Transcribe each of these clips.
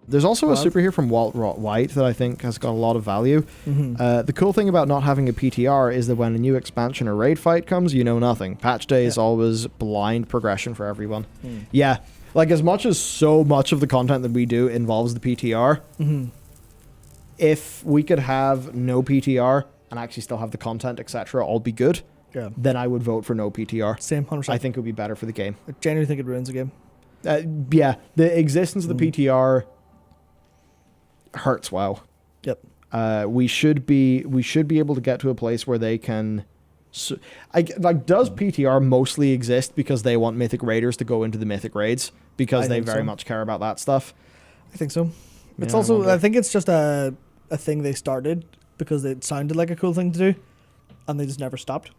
There's also a super here from Walt White that I think has got a lot of value. The cool thing about not having a PTR is that when a new expansion or raid fight comes, you know nothing. Patch day is always blind progression for everyone. Yeah, like as much as so much of the content that we do involves the PTR, if we could have no PTR and actually still have the content, etc., all be good, then I would vote for no PTR. Same, 100%. I think it would be better for the game. I genuinely think it ruins the game. Yeah, the existence of the PTR hurts WoW. Yep. We should be able to get to a place where they can. Does PTR mostly exist because they want Mythic Raiders to go into the Mythic Raids because they very much care about that stuff? I think so. It's also I think it's just a thing they started because it sounded like a cool thing to do, and they just never stopped.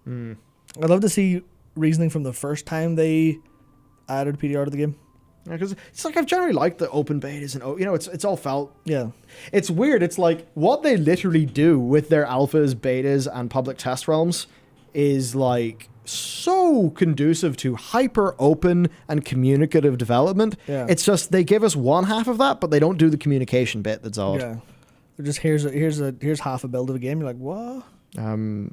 I'd love to see reasoning from the first time they added PTR to the game. Because it's like I've generally liked the open betas and it's all felt. Yeah. It's weird. It's like what they literally do with their alphas, betas, and public test realms is like so conducive to hyper open and communicative development. Yeah. It's just they give us one half of that, but they don't do the communication bit. That's odd. Yeah. They're just here's half a build of a game. You're like, what?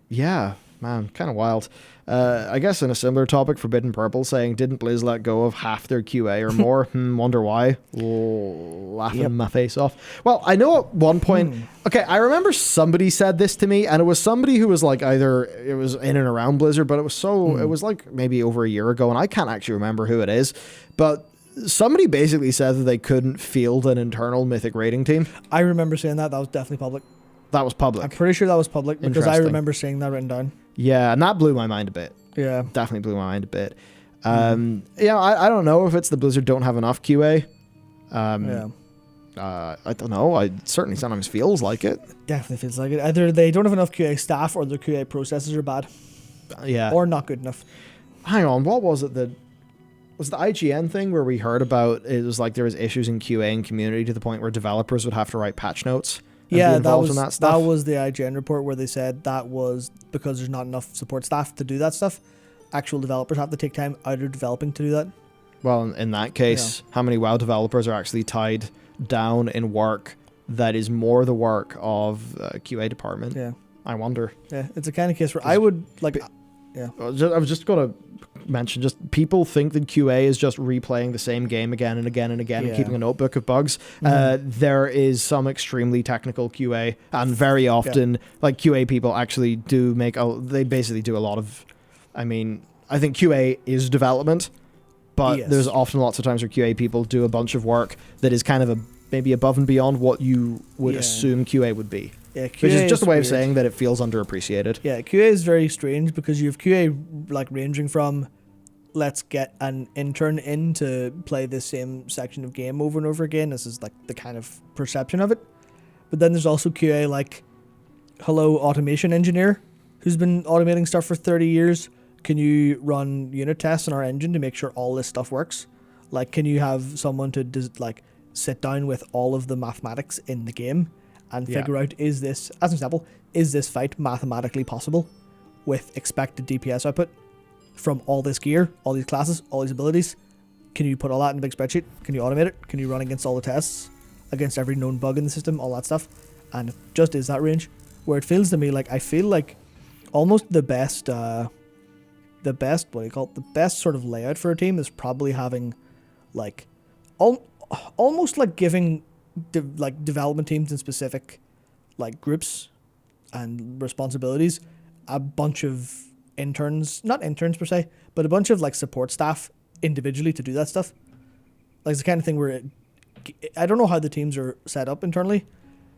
Yeah. Man, kind of wild. I guess in a similar topic, Forbidden Purple saying, didn't Blizz let go of half their QA or more? Wonder why? Laughing my face off. Well, I know at one point... Okay, I remember somebody said this to me, and it was somebody who was like either... It was in and around Blizzard, but it was It was like maybe over a year ago, and I can't actually remember who it is. But somebody basically said that they couldn't field an internal Mythic raiding team. I remember saying that. That was definitely public. That was public. I'm pretty sure that was public because I remember seeing that written down. Yeah, and that blew my mind a bit. Yeah. Definitely blew my mind a bit. I don't know if it's the Blizzard don't have enough QA. I don't know. It certainly sometimes feels like it. Definitely feels like it. Either they don't have enough QA staff or their QA processes are bad. Yeah. Or not good enough. Hang on, what was it that... Was the IGN thing where we heard about it was like there was issues in QA and community to the point where developers would have to write patch notes? Yeah, that was the IGN report where they said that was because there's not enough support staff to do that stuff. Actual developers have to take time out of developing to do that. Well, in that case, how many WoW developers are actually tied down in work that is more the work of QA department? Yeah. I wonder. Yeah, it's a kind of case where I would like... I was just going to mention, just people think that QA is just replaying the same game again and again and again and keeping a notebook of bugs. There is some extremely technical QA, and very often like QA people actually do they basically do a lot of, I think QA is development, but there's often lots of times where QA people do a bunch of work that is kind of maybe above and beyond what you would assume QA would be. Yeah, QA which is just a way weird. of saying that it feels underappreciated. Yeah, QA is very strange because you have QA like ranging from let's get an intern in to play this same section of game over and over again. This is like the kind of perception of it. But then there's also QA like, hello, automation engineer who's been automating stuff for 30 years. Can you run unit tests in our engine to make sure all this stuff works? Like, can you have someone to sit down with all of the mathematics in the game and figure out, is this, as an example, is this fight mathematically possible with expected DPS output from all this gear, all these classes, all these abilities? Can you put all that in a big spreadsheet? Can you automate it? Can you run against all the tests, against every known bug in the system, all that stuff? And it just is that range where it feels to me like I feel like almost the best sort of layout for a team is probably having like almost like giving development teams in specific like groups and responsibilities a bunch of interns, not interns per se, but a bunch of like support staff individually to do that stuff. Like it's the kind of thing where I don't know how the teams are set up internally,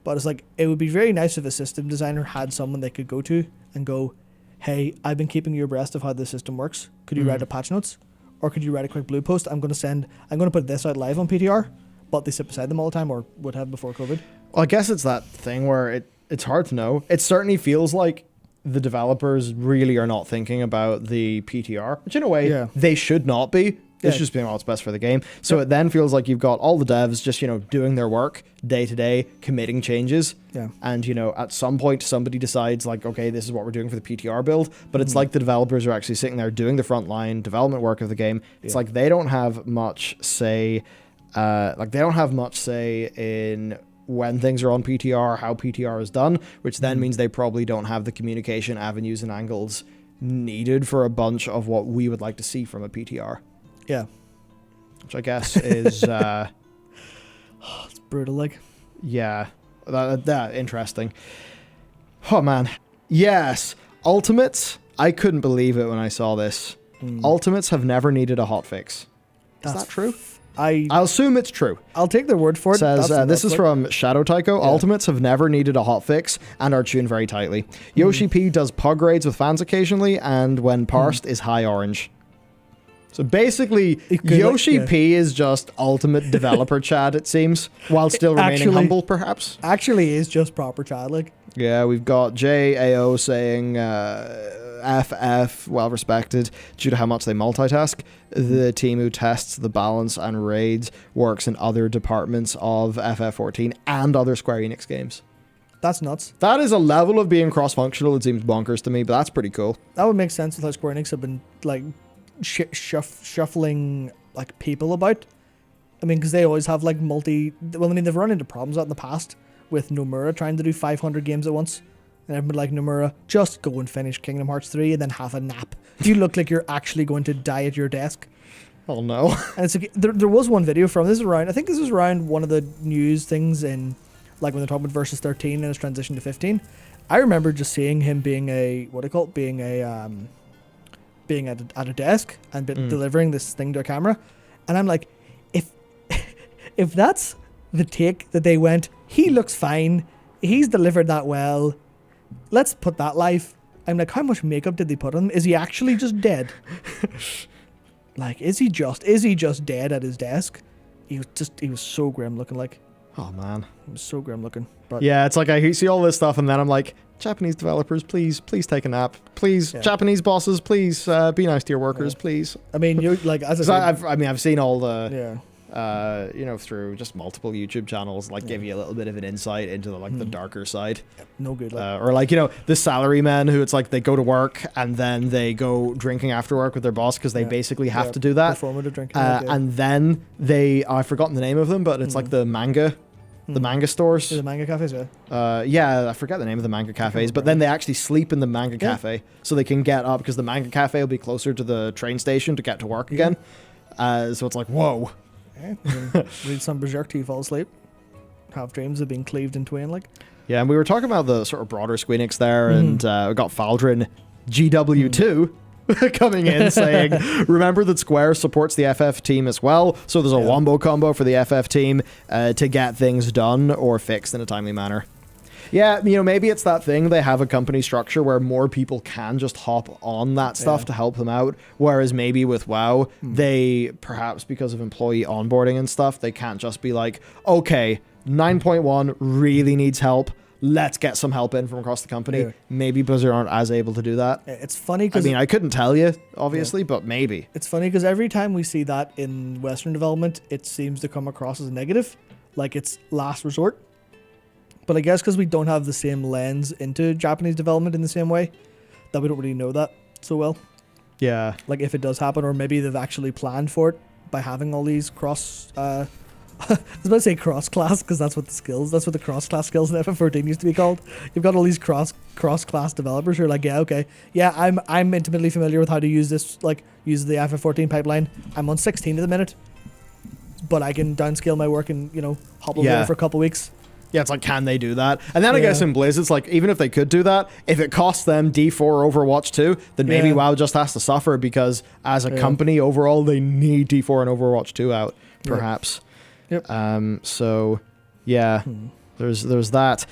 but it's like it would be very nice if a system designer had someone they could go to and go, hey, I've been keeping you abreast of how the system works. Could you write a patch notes? Or could you write a quick blue post? I'm going to put this out live on PTR, but they sit beside them all the time, or would have before COVID. Well, I guess it's that thing where it's hard to know. It certainly feels like the developers really are not thinking about the PTR, which in a way they should not be. It's just being what's best for the game. So it then feels like you've got all the devs just, doing their work day to day, committing changes. Yeah. And, at some point somebody decides like, okay, this is what we're doing for the PTR build. But it's like the developers are actually sitting there doing the frontline development work of the game. It's like they don't have much say Like they don't have much say in when things are on PTR, how PTR is done, which then means they probably don't have the communication avenues and angles needed for a bunch of what we would like to see from a PTR. Yeah. Which I guess is... it's brutal, like. Yeah, that interesting. Oh, man. Yes, Ultimates. I couldn't believe it when I saw this. Ultimates have never needed a hotfix. Is that true? I'll assume it's true. I'll take their word for it. Says this is from Shadow Tycho. Yeah. Ultimates have never needed a hotfix and are tuned very tightly. Yoshi P does pug raids with fans occasionally, and when parsed is high orange. So basically, Yoshi P is just ultimate developer Chad, it seems, while still remaining humble, perhaps. Actually is just proper Chad, like. Yeah, we've got JAO saying FF, well respected, due to how much they multitask. The team who tests the balance and raids works in other departments of FF14 and other Square Enix games. That's nuts. That is a level of being cross-functional that seems bonkers to me, but that's pretty cool. That would make sense with how Square Enix have been, like, shuffling like people about. I mean, because they always have like they've run into problems out in the past with Nomura trying to do 500 games at once, and I've been like, Nomura, just go and finish Kingdom Hearts 3 and then have a nap. You look like you're actually going to die at your desk. Oh no. And it's like, there was one video from this is around, I think this is around one of the news things in, like when they're talking about Versus 13 and his transition to 15. I remember just seeing him being at a desk and delivering this thing to a camera, and I'm like, if that's the take that they went, he looks fine, he's delivered that well, let's put that live. I'm like, how much makeup did they put on him? Is he actually just dead? Like, is he just dead at his desk? He was so grim looking, like. Oh man, he was so grim looking. But yeah, it's like I see all this stuff and then I'm like, Japanese developers, please take a nap. Please, Japanese bosses, please be nice to your workers, please. I mean, you like, as I said, I've seen all the through just multiple YouTube channels, like give you a little bit of an insight into the darker side. No good. Like. Or like, the salarymen who it's like they go to work and then they go drinking after work with their boss because they basically have to do that. Performative drinking. And then I've forgotten the name of them, but it's like the manga stores. The manga cafes, yeah. I forget the name of the manga cafes, but then they actually sleep in the manga cafe so they can get up because the manga cafe will be closer to the train station to get to work again. So it's like, whoa. Read some Berserk till you fall asleep. Have dreams of being cleaved in twain, like. Yeah, and we were talking about the sort of broader Squeenix there, and we got Faldrin GW2 coming in saying, remember that Square supports the FF team as well, so there's a wombo combo for the FF team to get things done or fixed in a timely manner. Yeah, maybe it's that thing, they have a company structure where more people can just hop on that stuff to help them out, whereas maybe with WoW, they, perhaps because of employee onboarding and stuff, they can't just be like, okay, 9.1 really needs help, let's get some help in from across the company. Yeah. Maybe Blizzard aren't as able to do that. It's funny because... I mean, I couldn't tell you, obviously, but maybe. It's funny because every time we see that in Western development, it seems to come across as negative, like it's last resort. But I guess because we don't have the same lens into Japanese development in the same way, that we don't really know that so well. Yeah. Like if it does happen, or maybe they've actually planned for it by having all these cross... I was about to say cross-class, because that's what the cross-class skills in FF14 used to be called. You've got all these cross-class developers who are like, I'm intimately familiar with how to use this, like, use the FF14 pipeline. I'm on 16 at the minute, but I can downscale my work and, hop over there for a couple of weeks. Yeah, it's like, can they do that? And then I guess in Blizz, it's like, even if they could do that, if it costs them D4 Overwatch 2, then maybe WoW just has to suffer because as a company overall, they need D4 and Overwatch 2 out, perhaps. Yep. So, yeah, there's that.